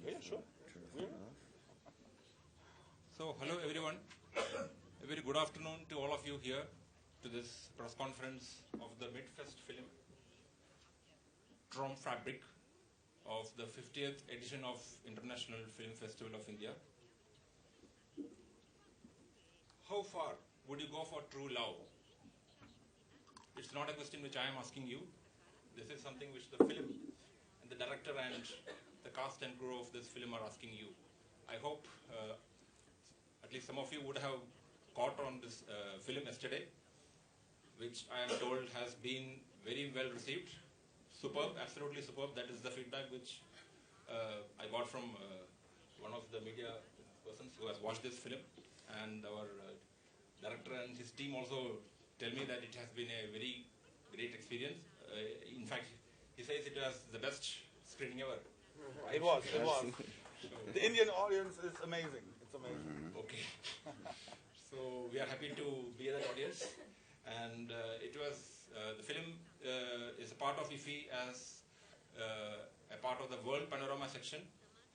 Yeah, sure. So, hello everyone. A very good afternoon to all of you here to this press conference of the Mid-Fest film, TRAUMFABRIK, of the 50th edition of International Film Festival of India. How far would you go for true love? It's not a question which I am asking you. This is something which the film and the director and the cast and crew of this film are asking you. I hope at least some of you would have caught on this film yesterday, which I am told has been very well received. Superb, absolutely superb. That is the feedback which I got from one of the media persons who has watched this film. And our director and his team also tell me that it has been a very great experience. In fact, he says it was the best screening ever. It was. The Indian audience is amazing. It's amazing. Okay. So we are happy to be that audience. And it was, the film is a part of IFFI as a part of the World Panorama section.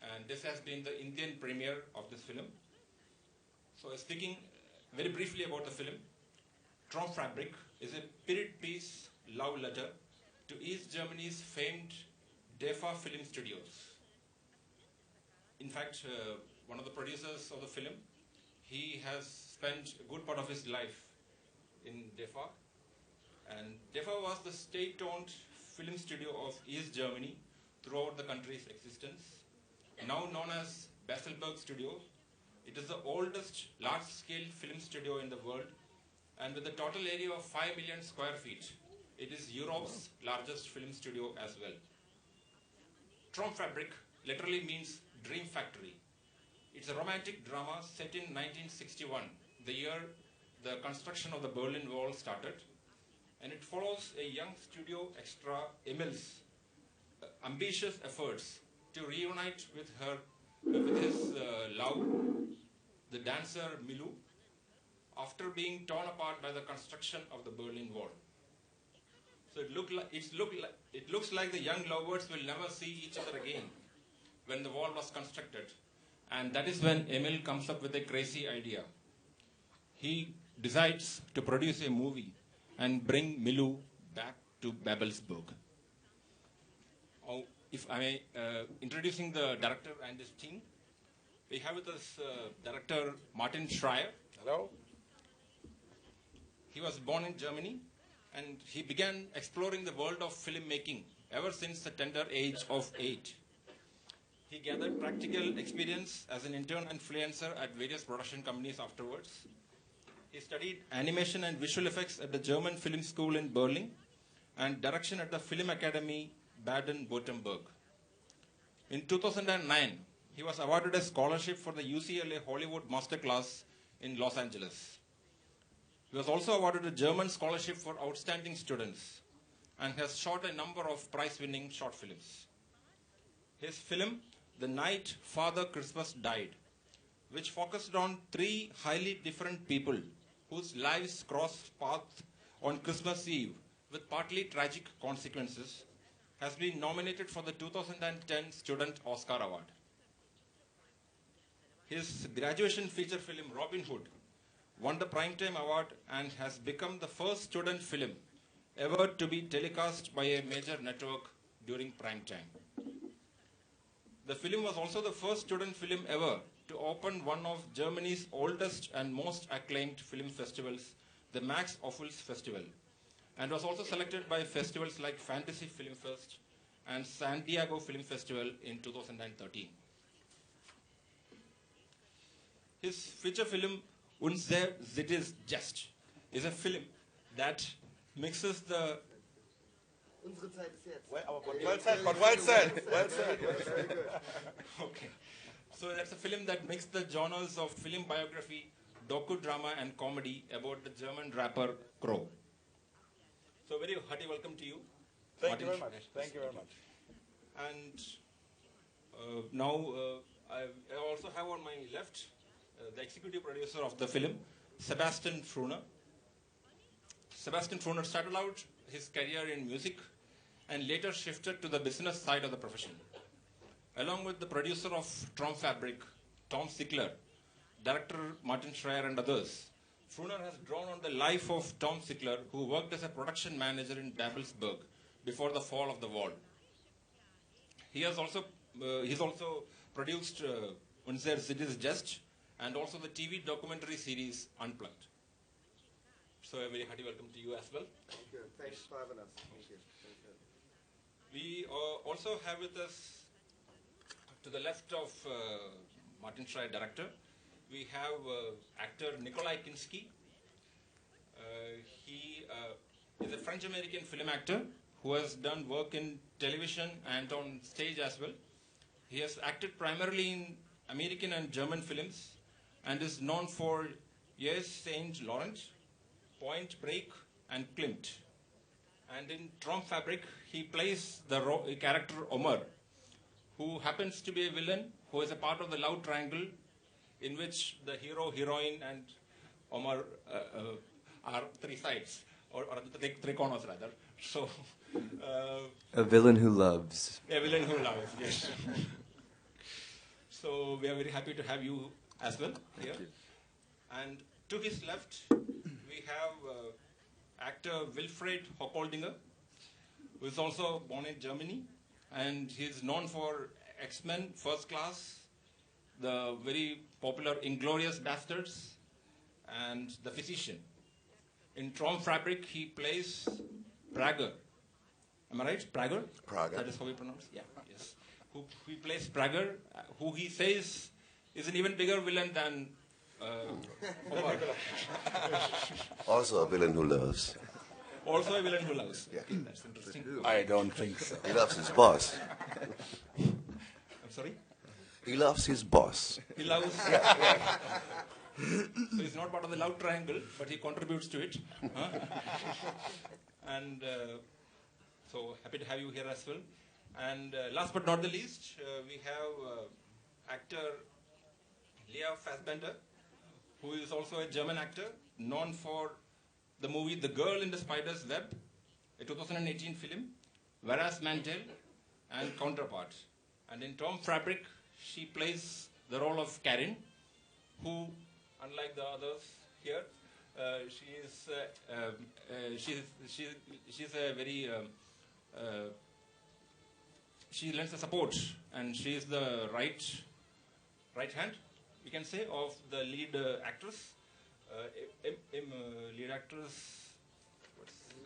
And this has been the Indian premiere of this film. So speaking very briefly about the film, TRAUMFABRIK is a period piece love letter to East Germany's famed DEFA film studios. In fact, one of the producers of the film, he has spent a good part of his life in DEFA. And DEFA was the state-owned film studio of East Germany throughout the country's existence, now known as Basselberg Studios. It is the oldest large-scale film studio in the world, and with a total area of 5 million square feet, it is Europe's largest film studio as well. TRAUMFABRIK literally means Dream Factory. It's a romantic drama set in 1961, the year the construction of the Berlin Wall started, and it follows a young studio extra, Emil's ambitious efforts to reunite with his love, the dancer Milou, after being torn apart by the construction of the Berlin Wall. So it looks like the young lovebirds will never see each other again when the wall was constructed. And that is when Emil comes up with a crazy idea. He decides to produce a movie and bring Milou back to Babelsberg. If I may, introducing the director and his team, we have with us director Martin Schreier. Hello. He was born in Germany, and he began exploring the world of filmmaking ever since the tender age of 8. He gathered practical experience as an intern and freelancer at various production companies afterwards. He studied animation and visual effects at the German Film School in Berlin and direction at the Film Academy Baden-Württemberg. In 2009, he was awarded a scholarship for the UCLA Hollywood Masterclass in Los Angeles. He was also awarded a German scholarship for outstanding students and has shot a number of prize-winning short films. His film, The Night Father Christmas Died, which focused on 3 highly different people whose lives crossed paths on Christmas Eve with partly tragic consequences, has been nominated for the 2010 Student Oscar Award. His graduation feature film, Robin Hood, won the Primetime Award and has become the first student film ever to be telecast by a major network during prime time. The film was also the first student film ever to open one of Germany's oldest and most acclaimed film festivals, the Max Ophüls Festival, and was also selected by festivals like Fantasy Film Fest and San Diego Film Festival in 2013. His feature film, Unser Zittes Jest, is a film that mixes the... Unsere Zeit ist jetzt. Well said. Okay. So that's a film that mixes the genres of film biography, docudrama and comedy about the German rapper Crow. So very hearty welcome to you. Thank you very much. Thank you very much. And now I also have on my left the executive producer of the film, Sebastian Fruner. Sebastian Fruner started out his career in music and later shifted to the business side of the profession. along with the producer of TRAUMFABRIK, Tom Sickler, director Martin Schreier and others, Fruner has drawn on the life of Tom Sickler, who worked as a production manager in Babelsberg before the fall of the wall. He's also produced Unser City's Just and also the TV documentary series Unplugged. So a very hearty welcome to you as well. Thank you. Thanks for having us. Thank you. We also have with us, to the left of Martin Schreier, director, we have actor Nikolai Kinski. He is a French-American film actor who has done work in television and on stage as well. He has acted primarily in American and German films and is known for Yes, Saint Laurent, Point Break, and Klimt. And in TRAUMFABRIK, he plays the character Omar, who happens to be a villain who is a part of the love triangle in which the hero, heroine, and Omar are three sides, or three corners rather. So, a villain who loves. A villain who loves, yes. So we are very happy to have you as well here. And to his left, we have actor Wilfried Hochholdinger, who is also born in Germany, and he is known for X-Men, First Class, the very popular Inglorious Bastards, and The Physician. In TRAUMFABRIK, he plays Prager. Am I right? Prager? Prager. That is how we pronounce it? Yeah, yes. He plays Prager, who he says is an even bigger villain than Omar. Also a villain who loves. Also a villain who loves. Yeah. Okay, that's interesting. I don't think so. He loves his boss. I'm sorry? He loves his boss. He loves. So he's not part of the love triangle, but he contributes to it. Huh? And so happy to have you here as well. And last but not the least, we have actor Lea Fassbender, who is also a German actor, known for the movie The Girl in the Spider's Web, a 2018 film, Whereas Mantel, and Counterpart. And in TRAUMFABRIK, she plays the role of Karen, who, unlike the others here, she's a very she lends the support, and she is the right hand, we can say, of the lead actress. Lead actress.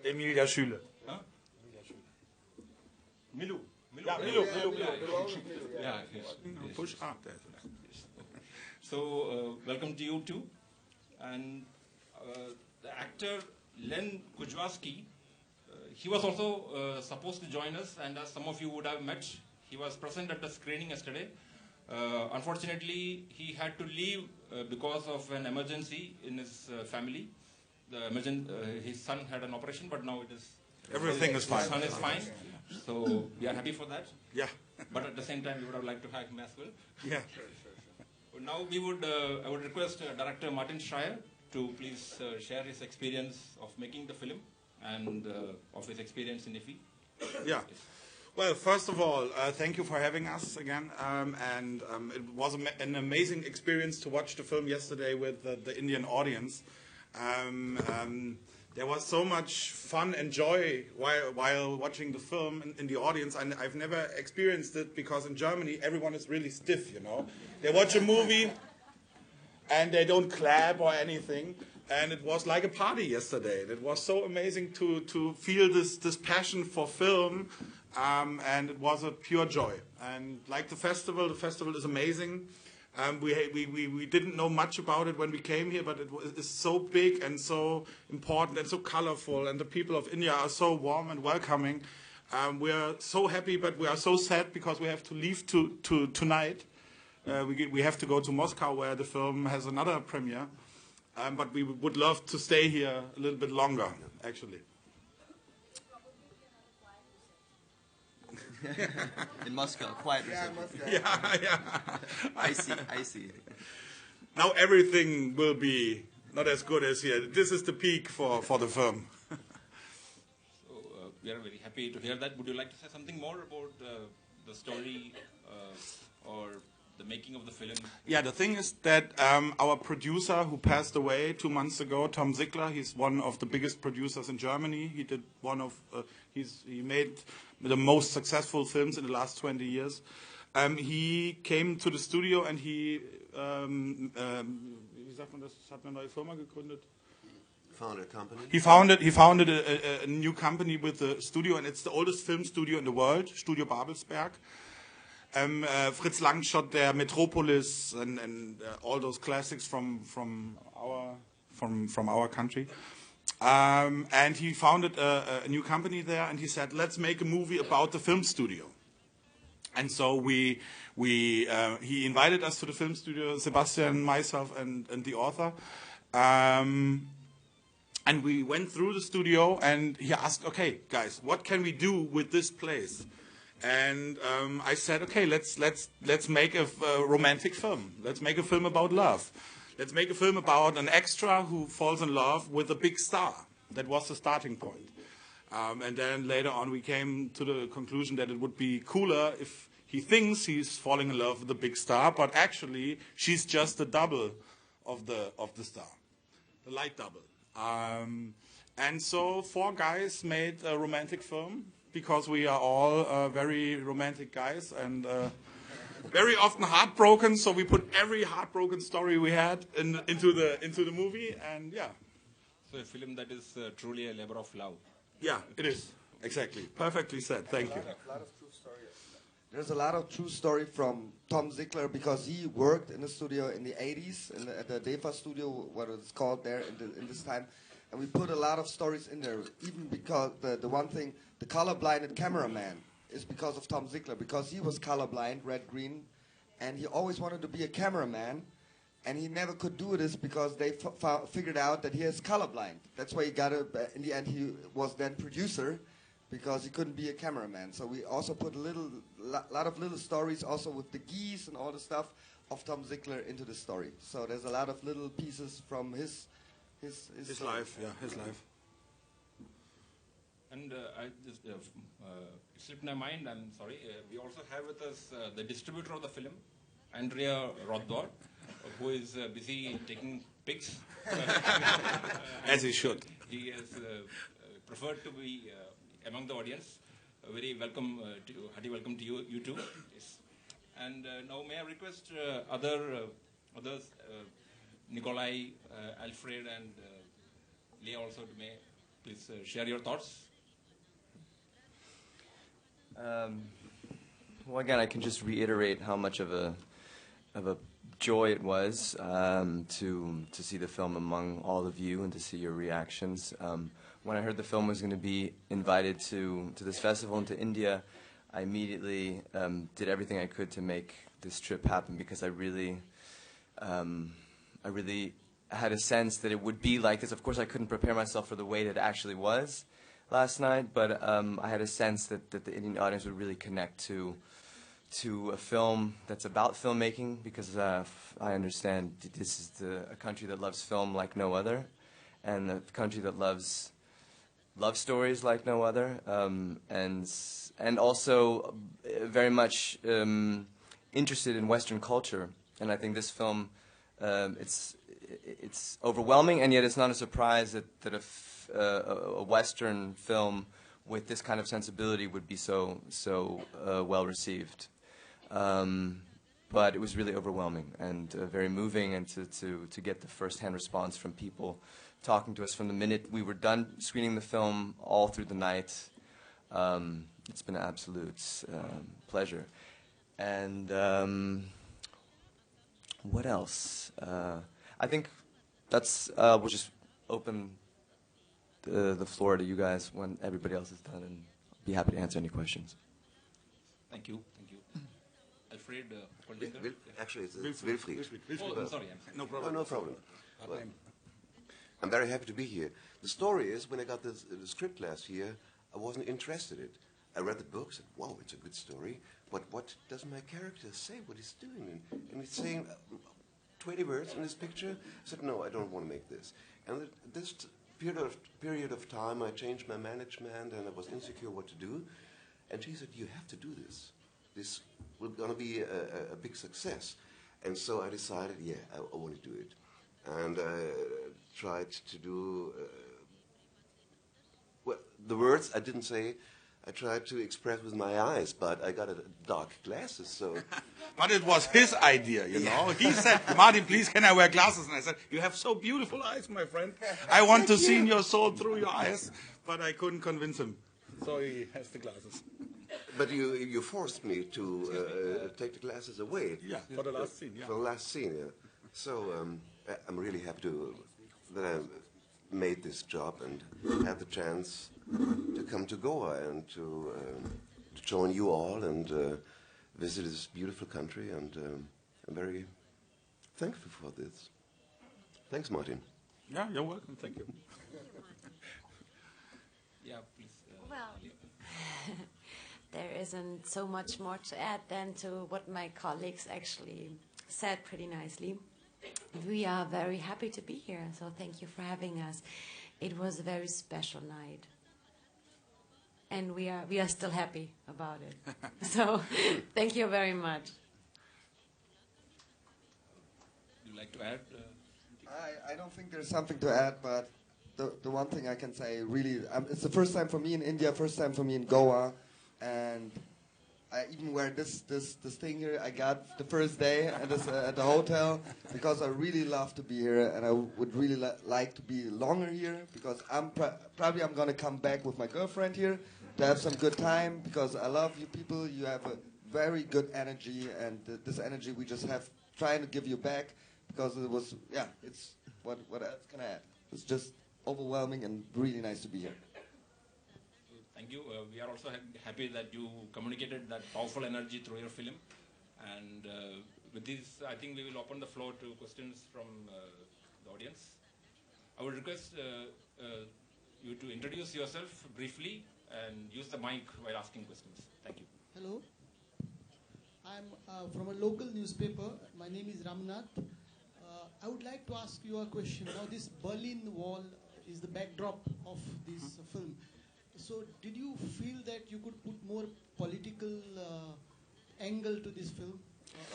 Emilia Schüle. Huh? Milou. Yeah, Milou. Yeah, yes. Push up there. So, welcome to you too. And the actor Lenn Kudrjawizk, he was also supposed to join us, and as some of you would have met, he was present at the screening yesterday. Unfortunately, he had to leave because of an emergency in his family. His son had an operation, but now it is... Everything is fine. His son is fine, so we are happy for that. Yeah. But at the same time, we would have liked to have him as well. Yeah. Now I would request Director Martin Schreier to please share his experience of making the film and of his experience in IFFI. Yeah. Well, first of all, thank you for having us again. It was an amazing experience to watch the film yesterday with the Indian audience. There was so much fun and joy while watching the film in the audience, and I've never experienced it because in Germany everyone is really stiff, you know. They watch a movie and they don't clap or anything, and it was like a party yesterday. It was so amazing to feel this passion for film, and it was a pure joy. And like the festival is amazing. We didn't know much about it when we came here, but it's so big and so important and so colorful, and the people of India are so warm and welcoming. We are so happy, but we are so sad because we have to leave tonight. We have to go to Moscow where the film has another premiere, but we would love to stay here a little bit longer, actually. In Moscow, quiet. Yeah, Moscow. Yeah. I see. Now everything will be not as good as here. This is the peak for the film. So we are very happy to hear that. Would you like to say something more about the story or the making of the film? Yeah, the thing is that our producer who passed away 2 months ago, Tom Ziegler, he's one of the biggest producers in Germany. He did he made the most successful films in the last 20 years. He came to the studio and he, wie sagt man das, hat eine neue Firma gegründet? Founded a company. He founded a new company with a studio, and it's the oldest film studio in the world, Studio Babelsberg. Fritz Lang shot there Metropolis and all those classics from our country. And he founded a new company there, and he said, let's make a movie about the film studio. And so he invited us to the film studio, Sebastian, myself, and the author. And we went through the studio, and he asked, okay, guys, what can we do with this place? And I said, okay, let's make a romantic film. Let's make a film about love. Let's make a film about an extra who falls in love with a big star. That was the starting point. And then later on we came to the conclusion that it would be cooler if he thinks he's falling in love with the big star, but actually she's just the double of the star, the light double. And so 4 guys made a romantic film, because we are all very romantic guys and very often heartbroken. So we put every heartbroken story we had into the movie, and yeah. So a film that is truly a labor of love. Yeah, it is. Exactly. Perfectly said. Thank you. There's a lot of true story from Tom Ziegler, because he worked in the studio in the 80s at the DEFA studio, what it's called there in this time. And we put a lot of stories in there, even because the one thing, the color-blinded cameraman is because of Tom Ziegler, because he was colorblind, red-green, and he always wanted to be a cameraman, and he never could do this because they figured out that he is colorblind. That's why he got in the end he was then producer, because he couldn't be a cameraman. So we also put a lot of little stories also with the geese and all the stuff of Tom Ziegler into the story. So there's a lot of little pieces from his life, yeah, his life. And I just it slipped my mind, I'm sorry. We also have with us the distributor of the film, Andrea Rothbard, who is busy taking pics. As he should. He has preferred to be among the audience. Very welcome, hearty welcome to you too. Yes. And now may I request others, Nikolai, Alfred, and Lea also, may please share your thoughts. Well, again, I can just reiterate how much of a joy it was to see the film among all of you and to see your reactions. When I heard the film was going to be invited to this festival and to India, I immediately did everything I could to make this trip happen, because I really had a sense that it would be like this. Of course, I couldn't prepare myself for the way that it actually was last night, but I had a sense that the Indian audience would really connect to a film that's about filmmaking, because I understand this is a country that loves film like no other, and a country that loves love stories like no other, and also very much interested in Western culture. And I think this film, it's overwhelming, and yet it's not a surprise that a Western film with this kind of sensibility would be so well received. But it was really overwhelming and very moving, and to get the first-hand response from people talking to us from the minute we were done screening the film all through the night. It's been an absolute pleasure. And what else? I think we'll just open the floor to you guys when everybody else is done, and be happy to answer any questions. Thank you. Alfred, Actually, it's Wilfried. Oh, I'm sorry. No problem. No problem. Well, I'm very happy to be here. The story is, when I got the script last year, I wasn't interested in it. I read the book, said, wow, it's a good story, but what does my character say, what he's doing? And he's saying 20 words in this picture. I said, no, I don't want to make this. And this period of time, I changed my management, and I was insecure what to do. And she said, you have to do this. this was going to be a big success. And so I decided, yeah, I want to do it. And tried to do, well, the words I didn't say, I tried to express with my eyes, but I got dark glasses, so... But it was his idea, you know. He said, Martin, please, can I wear glasses? And I said, you have so beautiful eyes, my friend. I want to see your soul through your eyes. But I couldn't convince him. So he has the glasses. But you forced me to take the glasses away. Yeah, for the last scene, yeah. For the last scene, yeah. So I'm really happy that I made this job and had the chance to come to Goa and to join you all and visit this beautiful country, and I'm very thankful for this. Thanks, Martin. Yeah, you're welcome. Thank you. Yeah, please. Well, there isn't so much more to add than to what my colleagues actually said pretty nicely. We are very happy to be here, so thank you for having us. It was a very special night. And we are still happy about it. So thank you very much. Would you like to add? I don't think there's something to add, but the one thing I can say, really, it's the first time for me in India, first time for me in Goa, and I even wear this thing here I got the first day at the hotel, because I really love to be here, and I would really like to be longer here, because probably I'm gonna come back with my girlfriend here to have some good time, because I love you people. You have a very good energy, and this energy we just have trying to give you back, because it was, yeah, it's what else can I add? It's just overwhelming and really nice to be here. Thank you. We are also happy that you communicated that powerful energy through your film. And with this, I think we will open the floor to questions from the audience. I would request you to introduce yourself briefly and use the mic while asking questions. Thank you. Hello. I'm from a local newspaper. My name is Ramnath. I would like to ask you a question. Now, this Berlin Wall is the backdrop of this film. So did you feel that you could put more political angle to this film?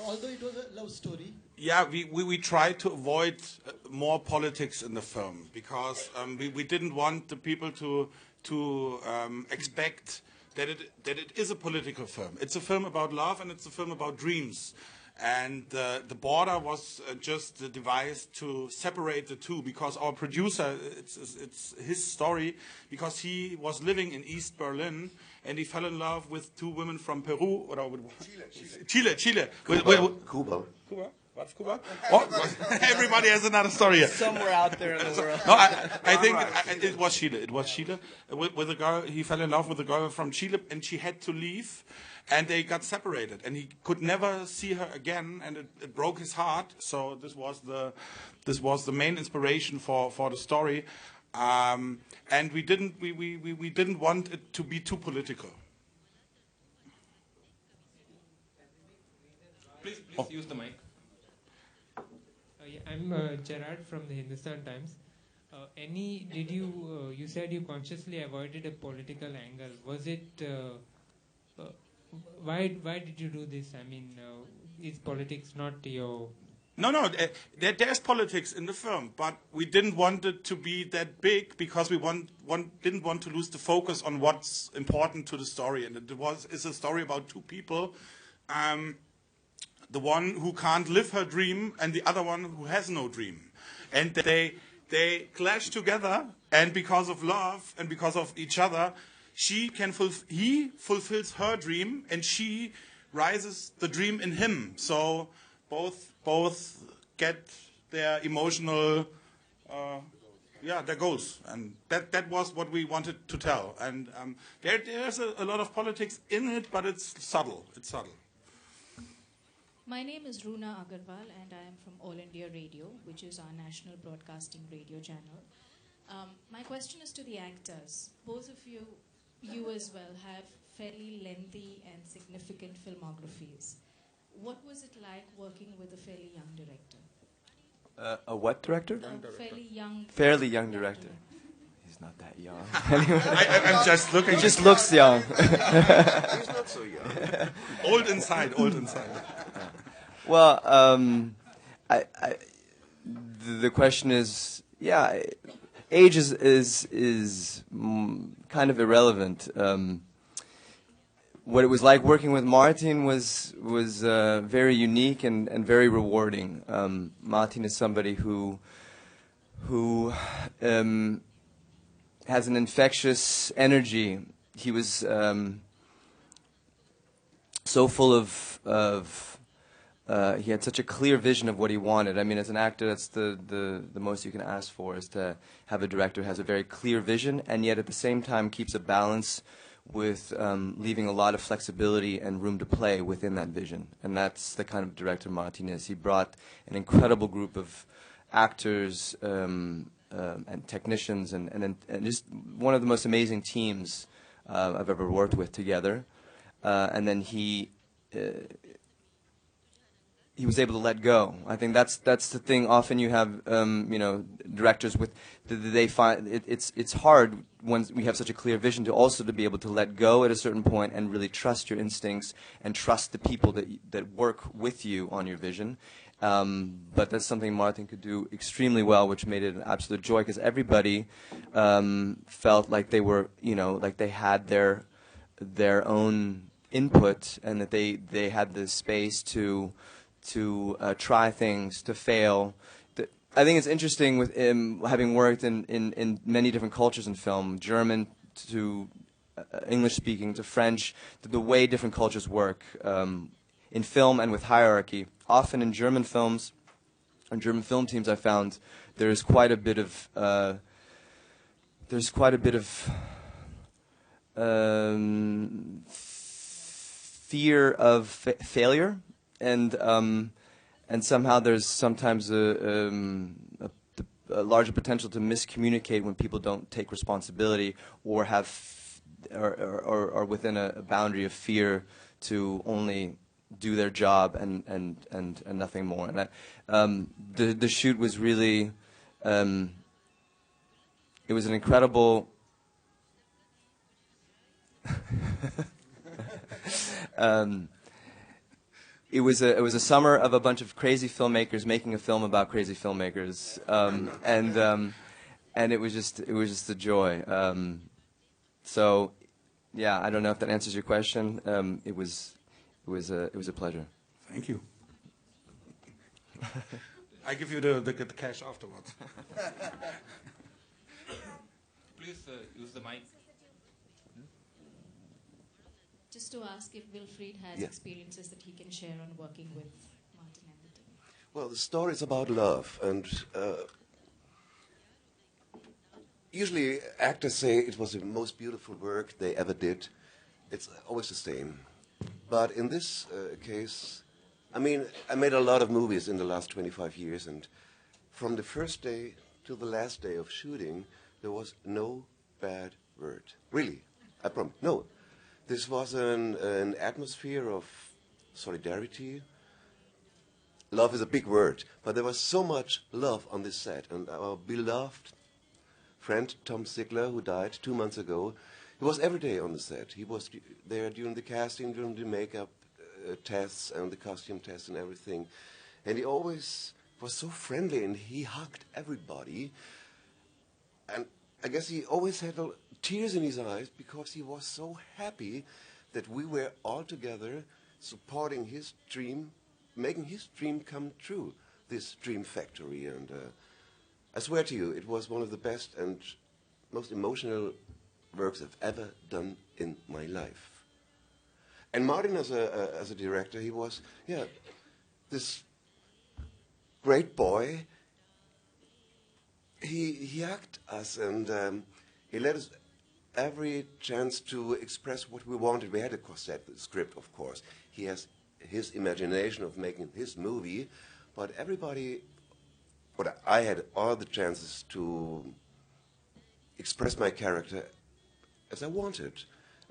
Although it was a love story. Yeah, we tried to avoid more politics in the film, because we didn't want the people to expect that it is a political film. It's a film about love, and it's a film about dreams. And the border was just the device to separate the two, because our producer, it's his story, because he was living in East Berlin and he fell in love with two women from Peru, or Chile. Cuba. What's Cuba? Oh, everybody has another story here. Somewhere out there in the world. No, I think it was Chile. It was Chile. With a girl, he fell in love with a girl from Chile, and she had to leave, and they got separated, and he could never see her again, and it broke his heart. So this was the main inspiration for the story, and we didn't want it to be too political. Please use the mic. I'm Gerard from the Hindustan Times. You said you consciously avoided a political angle. Was it, why did you do this? I mean, is politics not your... No, there's politics in the film, but we didn't want it to be that big, because we didn't want to lose the focus on what's important to the story. And it's a story about two people. The one who can't live her dream, and the other one who has no dream. And they clash together, and because of love and because of each other, he fulfills her dream, and she rises the dream in him. So both get their emotional, their goals. And that was what we wanted to tell. And there's a lot of politics in it, but it's subtle. It's subtle. My name is Runa Agarwal, and I am from All India Radio, which is our national broadcasting radio channel. My question is to the actors. Both of you as well, have fairly lengthy and significant filmographies. What was it like working with a fairly young director? A what director? A fairly young... Fairly young director. he's not that young. I'm just looking. He just looks young. He's not so young. Old inside, old inside. Well, the question is, yeah, age is kind of irrelevant. What it was like working with Martin was very unique and very rewarding. Martin is somebody who has an infectious energy. He was so full of he had such a clear vision of what he wanted. I mean, as an actor, that's the most you can ask for, is to have a director who has a very clear vision and yet at the same time keeps a balance with leaving a lot of flexibility and room to play within that vision. And that's the kind of director Martin is. He brought an incredible group of actors and technicians and just one of the most amazing teams I've ever worked with together. And then he was able to let go. I think that's the thing. Often you have directors with they find it's hard when we have such a clear vision to also to be able to let go at a certain point and really trust your instincts and trust the people that work with you on your vision. But that's something Martin could do extremely well, which made it an absolute joy because everybody felt like they were like they had their own input and that they had the space to try things, to fail. I think it's interesting with having worked in many different cultures in film, German to English-speaking to French, the way different cultures work in film and with hierarchy. Often in German films, and German film teams, I found there's quite a bit of fear of failure. And somehow there's sometimes a larger potential to miscommunicate when people don't take responsibility or are within a boundary of fear to only do their job and nothing more. And the shoot was really it was an incredible. It was a summer of a bunch of crazy filmmakers making a film about crazy filmmakers, and it was just a joy. So, yeah, I don't know if that answers your question. It was a pleasure. Thank you. I give you the cash afterwards. Please use the mic. Just to ask if Wilfried has experiences that he can share on working with Martin and the team. Well, the story is about love, and usually actors say it was the most beautiful work they ever did. It's always the same. But in this case, I mean, I made a lot of movies in the last 25 years, and from the first day to the last day of shooting, there was no bad word. Really, I promise. No. This was an atmosphere of solidarity. Love is a big word, but there was so much love on this set. And our beloved friend Tom Ziegler, who died 2 months ago, he was every day on the set. He was there during the casting, during the makeup tests and the costume tests and everything. And he always was so friendly, and he hugged everybody. And I guess he always had tears in his eyes because he was so happy that we were all together supporting his dream, making his dream come true, this dream factory. And I swear to you, it was one of the best and most emotional works I've ever done in my life. And Martin, as a director, he was, this great boy. He hugged us, and he let us every chance to express what we wanted. We had a cassette script, of course. He has his imagination of making his movie, but I had all the chances to express my character as I wanted.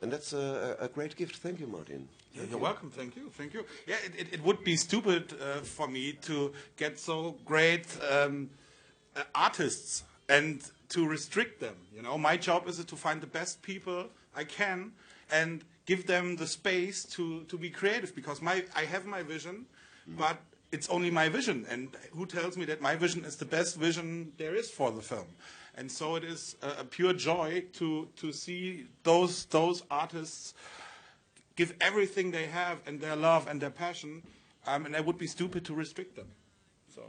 And that's a great gift. Thank you, Martin. You're welcome. Thank you. Thank you. Yeah, it would be stupid for me to get so great artists and to restrict them. You know, my job is to find the best people I can and give them the space to be creative, because I have my vision, but it's only my vision, and who tells me that my vision is the best vision there is for the film? And so it is a pure joy to see those artists give everything they have and their love and their passion, and I would be stupid to restrict them. So.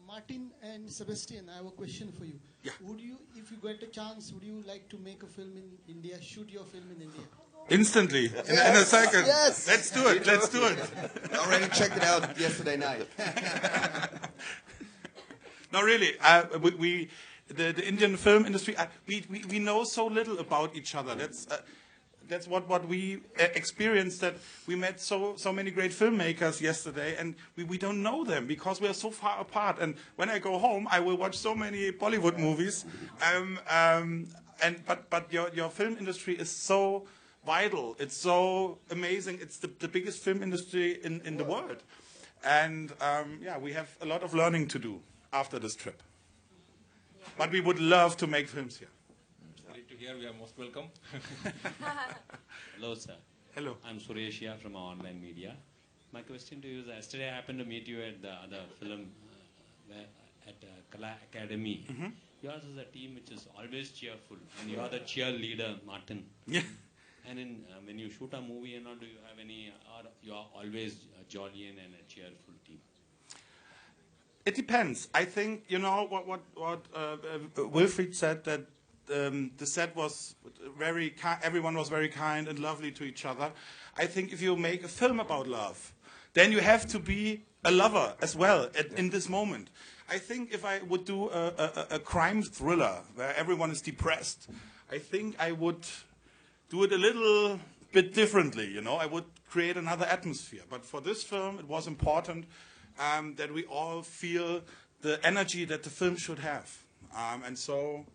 Martin and Sebastian, I have a question for you. Yeah. Would you, if you get a chance, would you like to make a film in India, shoot your film in India? Instantly, in a second. Yes. Let's do it. Let's do it. I already checked it out yesterday night. No, really. The Indian film industry, we know so little about each other. That's what we experienced, that we met so many great filmmakers yesterday, and we don't know them because we are so far apart. And when I go home, I will watch so many Bollywood movies. But your film industry is so vital. It's so amazing. It's the biggest film industry in the world. And yeah, we have a lot of learning to do after this trip. But we would love to make films here. Great to hear. We are most welcome. Hello, sir. Hello. I'm Suresh from Online Media. My question to you is, yesterday I happened to meet you at the other film at Kala Academy. Mm-hmm. Yours is a team which is always cheerful, and you are the cheerleader, Martin. Yeah. And when you shoot a movie, do you have any, or you are always jolly and a cheerful team? It depends. I think, you know, what Wilfried said, that the set was very everyone was very kind and lovely to each other. I think if you make a film about love, then you have to be a lover as well in this moment. I think if I would do a crime thriller where everyone is depressed, I think I would do it a little bit differently, you know. I would create another atmosphere. But for this film, it was important that we all feel the energy that the film should have. And so...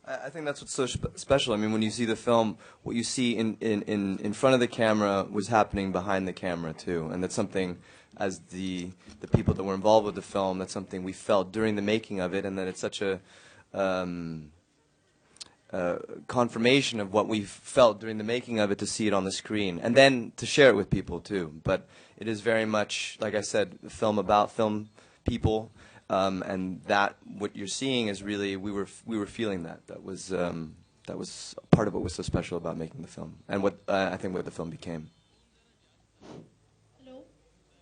I think that's what's so special. I mean, when you see the film, what you see in front of the camera was happening behind the camera too, and that's something, as the people that were involved with the film, that's something we felt during the making of it, and that it's such a confirmation of what we felt during the making of it to see it on the screen, and then to share it with people too. But it is very much, like I said, a film about film people. And that what you're seeing is really we were feeling that was part of what was so special about making the film, and what I think what the film became. Hello.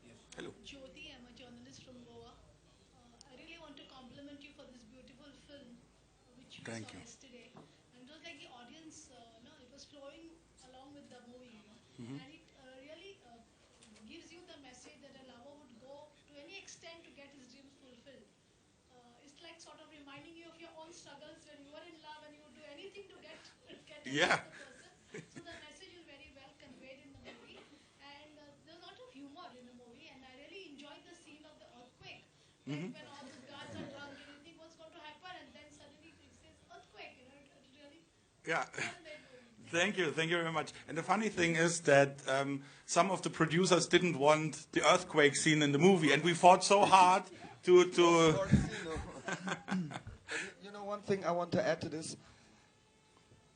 Yes. Hello. Jyoti, I'm a journalist from Goa. I really want to compliment you for this beautiful film, which we saw yesterday. And it was like the audience, it was flowing along with the movie, Mm-hmm. and it really gives you the message that a lover would go to any extent to get his dreams fulfilled. It's like sort of reminding you of your own struggles when you were in love and you would do anything to get Yeah. the person. So the message is very well conveyed in the movie, and there's a lot of humor in the movie, and I really enjoyed the scene of the earthquake. Mm-hmm. When all the guards are drunk and you think what's going to happen, and then suddenly it says earthquake. You know, it really. Yeah. Thank you very much. And the funny thing is that some of the producers didn't want the earthquake scene in the movie, and we fought so hard to. You know, one thing I want to add to this.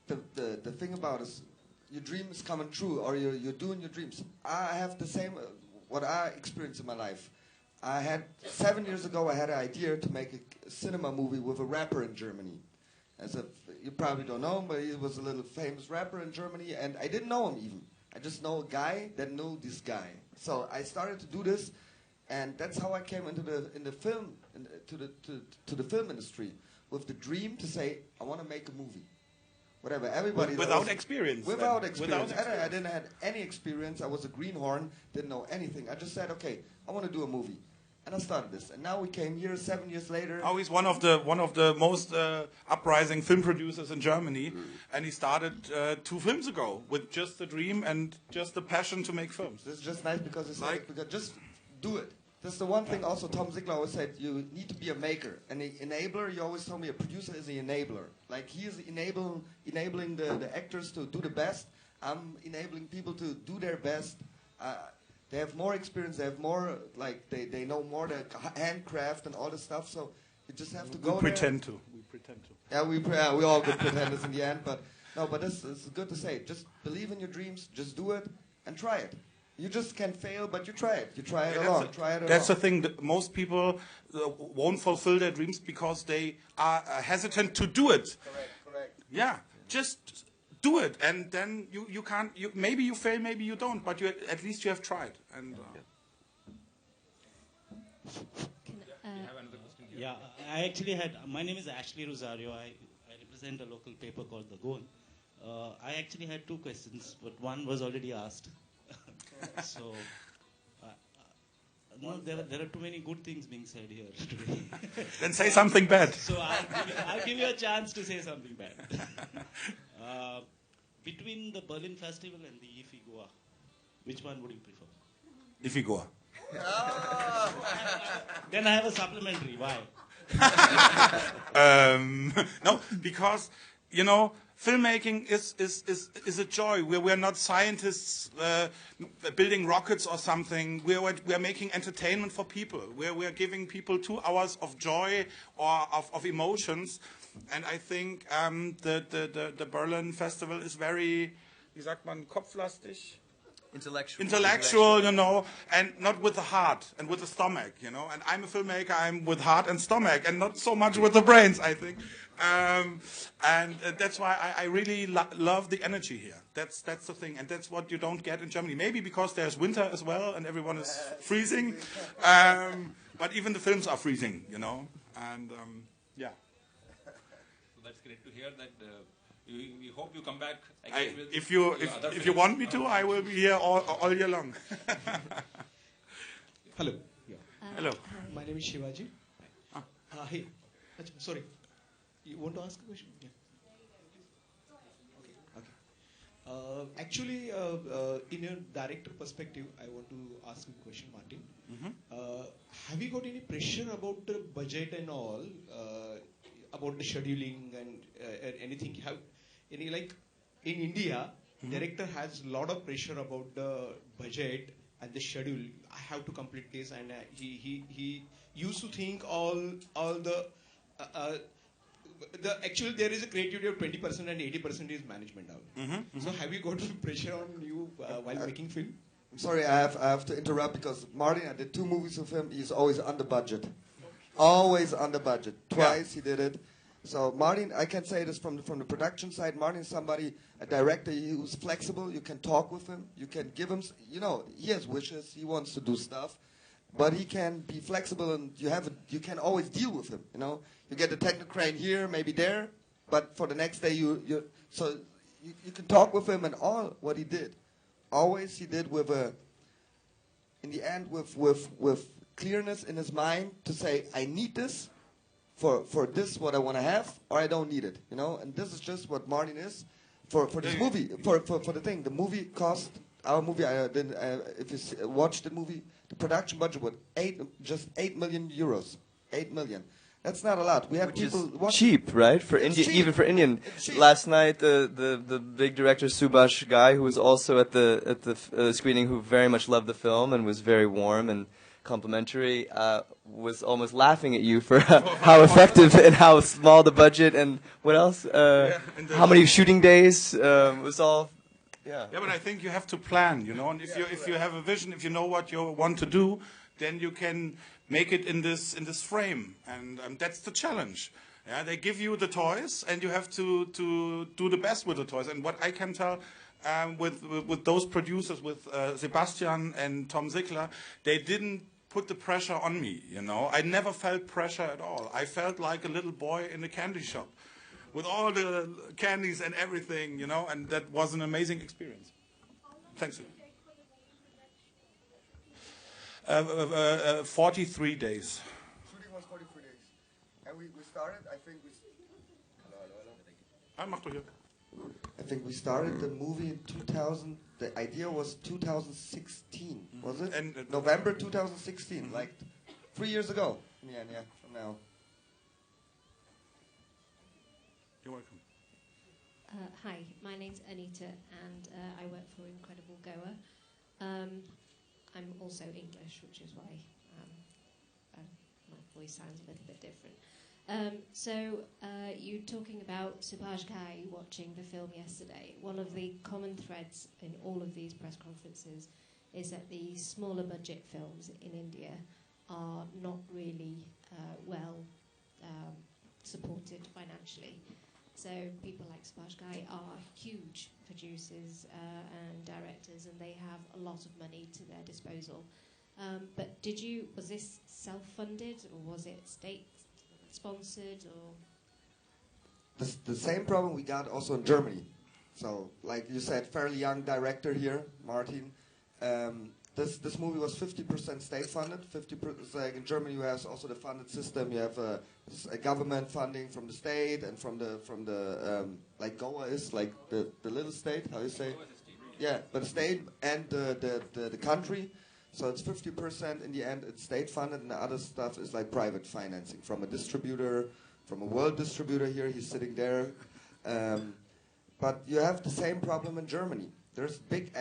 The thing about is, your dream is coming true, or you're doing your dreams. I have the same what I experienced in my life. 7 years ago, I had an idea to make a cinema movie with a rapper in Germany. You probably don't know him, but he was a little famous rapper in Germany, and I didn't know him even. I just know a guy that knew this guy. So I started to do this, and that's how I came into the film industry, with the dream to say, I want to make a movie. Whatever, everybody without experience. Without experience. I didn't have any experience. I was a greenhorn, didn't know anything. I just said, okay, I want to do a movie. And I started this, and now we came here 7 years later. Oh, he's one of the most uprising film producers in Germany, and he started 2 films ago with just the dream and just the passion to make films. This is just nice because it's like just do it. That's the one thing. Also, Tom Ziegler always said you need to be a maker, an enabler. You always told me a producer is an enabler. Like he is enabling the actors to do the best. I'm enabling people to do their best. They have more experience. They have more, like, they know more the handcraft and all this stuff. So you just have to go We pretend to. pretend to. Yeah, we all good pretenders in the end, but no, but this is good to say. Just believe in your dreams, just do it, and try it. You just can fail, but you try it. You try it along. That's the thing. That most people won't fulfill their dreams because they are hesitant to do it. Correct. Yeah, just do it, and then you can't. Maybe you fail, maybe you don't, but at least you have tried. And yeah, I actually had. My name is Ashley Rosario. I represent a local paper called The Goal. I actually had two questions, but one was already asked. So, no, there are too many good things being said here today. Then say something bad. So I'll give you a chance to say something bad. Between the Berlin Festival and the IFFI Goa, which one would you prefer? IFFI Goa. Then I have a supplementary. Why? No, because filmmaking is a joy. We're not scientists building rockets or something. We're making entertainment for people. We're giving people 2 hours of joy or of emotions. And I think the Berlin Festival is very, wie sagt man, kopflastig? Intellectual, and not with the heart and with the stomach, And I'm a filmmaker, I'm with heart and stomach, and not so much with the brains, I think. And that's why I really love the energy here. That's the thing, and that's what you don't get in Germany. Maybe because there's winter as well, and everyone is freezing. But even the films are freezing, And yeah. So that's great to hear that. We hope you come back again with if you want me to, I will be here all year long. Hello. Hello. My name is Shivaji. Hey. Sorry. You want to ask a question? Yeah. Okay. Actually, in your director perspective, I want to ask you a question, Martin. Have you got any pressure about the budget and all, about the scheduling and anything? In India, director has a lot of pressure about the budget and the schedule. I have to complete this, and he used to think all the actually there is a creativity of 20% and 80% is management now. So have you got pressure on you while making film? I'm sorry, I have to interrupt because Martin, I did 2 movies with him. He's always under budget. Always under budget. Twice he did it. So Martin, I can say this from the production side. Martin is somebody, a director who's flexible. You can talk with him. You can give him, he has wishes. He wants to do stuff, but he can be flexible, and you can always deal with him. You get the technocrane here, maybe there, but for the next day you can talk with him, and all what he did, always he did with in the end with clearness in his mind to say, I need this. For this, what I want to have, or I don't need it, And this is just what Martin is for this movie. For the thing, the movie cost our movie. If you watch the movie, the production budget was 8 million euros. 8 million. That's not a lot. We have Which people is cheap, right? For India, even for Indian. Last night, the big director Subhash guy, who was also at the screening, who very much loved the film and was very warm and complimentary, was almost laughing at you for how effective and how small the budget and what else? How many shooting days was all. Yeah, but I think you have to plan, and if you have a vision, if you know what you want to do, then you can make it in this frame, and that's the challenge. Yeah, they give you the toys, and you have to do the best with the toys. And what I can tell. With those producers, with Sebastian and Tom Zickler, they didn't put the pressure on me, I never felt pressure at all. I felt like a little boy in a candy shop with all the candies and everything, and that was an amazing experience. Thanks. 43 days. Shooting was 43 days. And we started, I think I think we started the movie in 2000. The idea was 2016, was it? And November 2016, like 3 years ago. Yeah, from now. You're welcome. Hi, my name's Anita, and I work for Incredible Goa. I'm also English, which is why my voice sounds a little bit different. You're talking about Subhashkai watching the film yesterday. One of the common threads in all of these press conferences is that the smaller budget films in India are not really well supported financially. So people like Subhashkai are huge producers and directors, and they have a lot of money to their disposal. But was this self-funded, or was it state-sponsored, or? The same problem we got also in Germany. So, like you said, fairly young director here, Martin. This movie was 50% state-funded. 50%, like in Germany, you have also the funded system. You have a government funding from the state and from the like Goa is like the little state. How you say? Yeah, but the state and the country. So it's 50% in the end. It's state-funded, and the other stuff is like private financing from a distributor, from a world distributor here. He's sitting there. But you have the same problem in Germany. There's big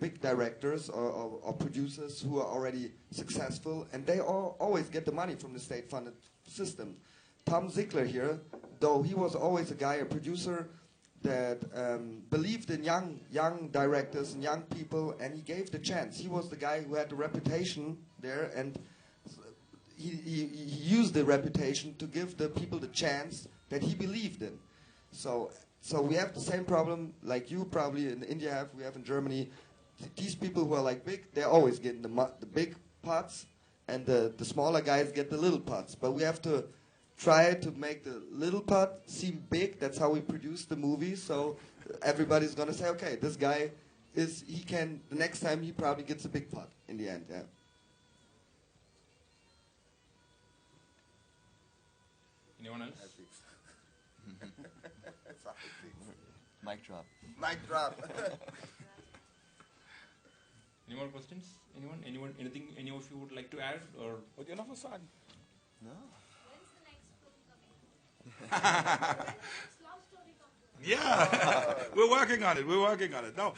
big directors or producers who are already successful, and they always get the money from the state-funded system. Tom Ziegler here, though he was always a producer that believed in young directors and young people, and he gave the chance. He was the guy who had the reputation there, and he used the reputation to give the people the chance that he believed in. So we have the same problem like you probably in India have, we have in Germany. These people who are like big, they're always getting the big pots, and the smaller guys get the little pots. But we have to try to make the little pot seem big. That's how we produce the movie. So everybody's going to say, okay, this guy the next time he probably gets a big pot in the end, yeah. Anyone else? Mic drop. Mic drop. Any more questions? Anyone? Anything? Any of you would like to add, or? Would you know for fun? No. When's the next film coming? When's the next love story coming? Yeah, we're working on it. We're working on it. No,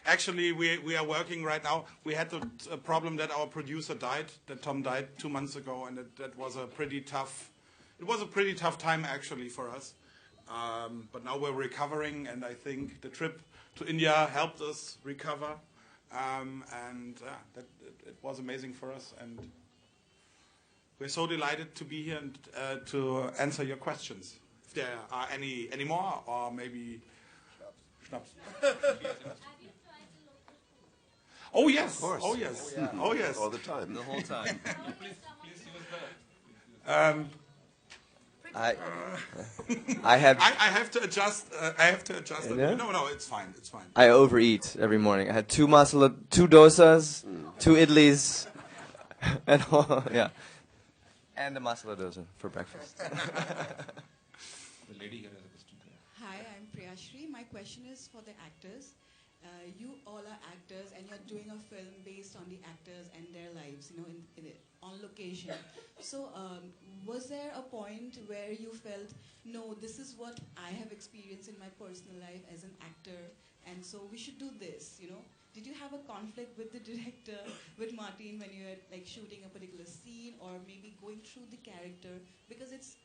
actually, we are working right now. We had a problem that our producer died. That Tom died 2 months ago, and that was a pretty tough. It was a pretty tough time actually for us. But now we're recovering, and I think the trip to India helped us recover. It was amazing for us, and we're so delighted to be here and to answer your questions. If there are any more, or maybe schnapps. Oh yes, Of course. oh yes, Oh, yeah. Oh yes, All the time. The whole time. Please use the. I have. I have to adjust. I have to adjust. Yeah? No, it's fine. It's fine. I overeat every morning. I had 2 dosas, 2 idlis, and and a masala dosa for breakfast. The lady here has a question. Hi, I'm Priyashri. My question is for the actors. You all are actors, and you're doing a film based on the actors and their lives, on location. So, was there a point where you felt, no, this is what I have experienced in my personal life as an actor, and so we should do this, Did you have a conflict with the director, with Martin, when you were like shooting a particular scene, or maybe going through the character? Because it's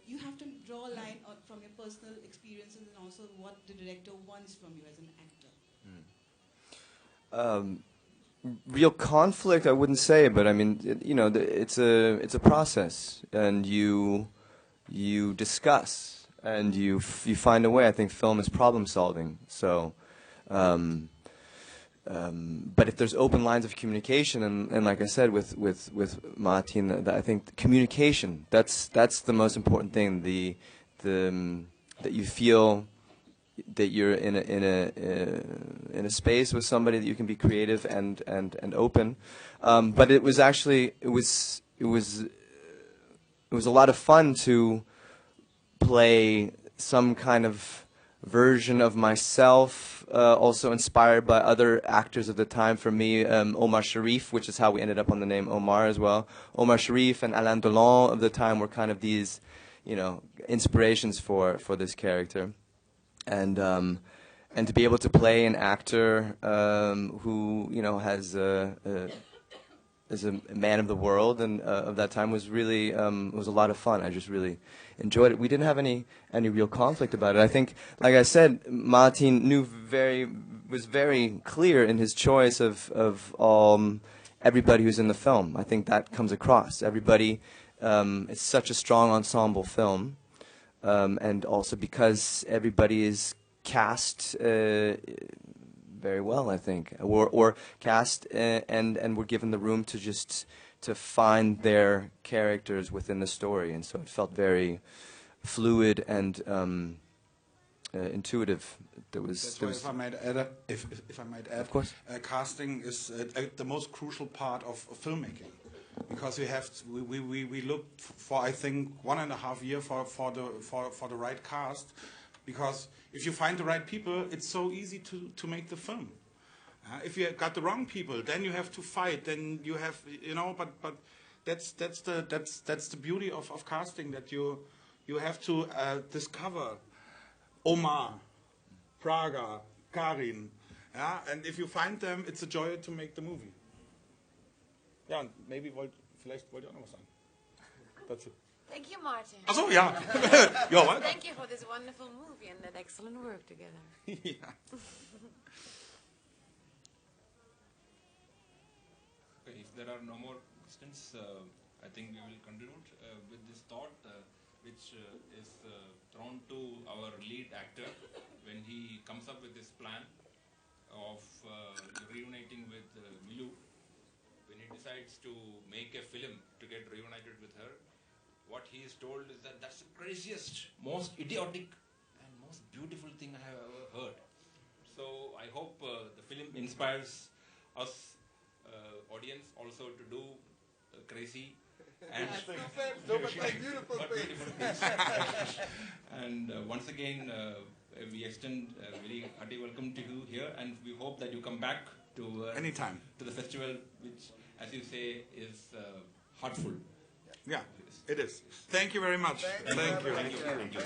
you have to draw a line from your personal experiences and also what the director wants from you as an actor. Real conflict, I wouldn't say, but I mean, it's a process, and you discuss, and you find a way. I think film is problem solving. So, but if there's open lines of communication, and like I said with Martin, I think communication that's the most important thing. That you feel that you're in a space with somebody that you can be creative and open. But it was actually it was a lot of fun to play some kind of version of myself, also inspired by other actors of the time. For me, Omar Sharif, which is how we ended up on the name Omar as well. Omar Sharif and Alain Delon of the time were kind of these, inspirations for this character. And to be able to play an actor who has man of the world and of that time was really was a lot of fun. I just really enjoyed it. We didn't have any real conflict about it. I think, like I said, Martin was very clear in his choice of everybody who's in the film. I think that comes across. Everybody, it's such a strong ensemble film, and also because everybody is cast very well, I think, or cast and were given the room to find their characters within the story, and so it felt very fluid and intuitive. That's why, if I might add, of course, casting is the most crucial part of filmmaking, because we looked for, I think, 1.5 years for the right cast, because if you find the right people, it's so easy to make the film. If you got the wrong people, then you have to fight. Then you have, but that's the beauty of casting, that you have to discover Omar, Praga, Karin, and if you find them, it's a joy to make the movie. Ja, und maybe vielleicht wollt ihr auch noch was sagen dazu. Thank you, Martin. Ach so, ja. You're welcome. Thank you for this wonderful movie and that excellent work together. Yeah. Okay, if there are no more questions, I think we will conclude with this thought, which is thrown to our lead actor when he comes up with this plan of reuniting with Milu. When he decides to make a film to get reunited with her, what he is told is that that's the craziest, most idiotic and most beautiful thing I have ever heard. So I hope the film inspires us, audience, also to do crazy and beautiful things. And once again, we extend a very hearty welcome to you here, and we hope that you come back to anytime to the festival, which, as you say, is heartful. Yeah, it is. Thank you very much. Thank you. Thank you.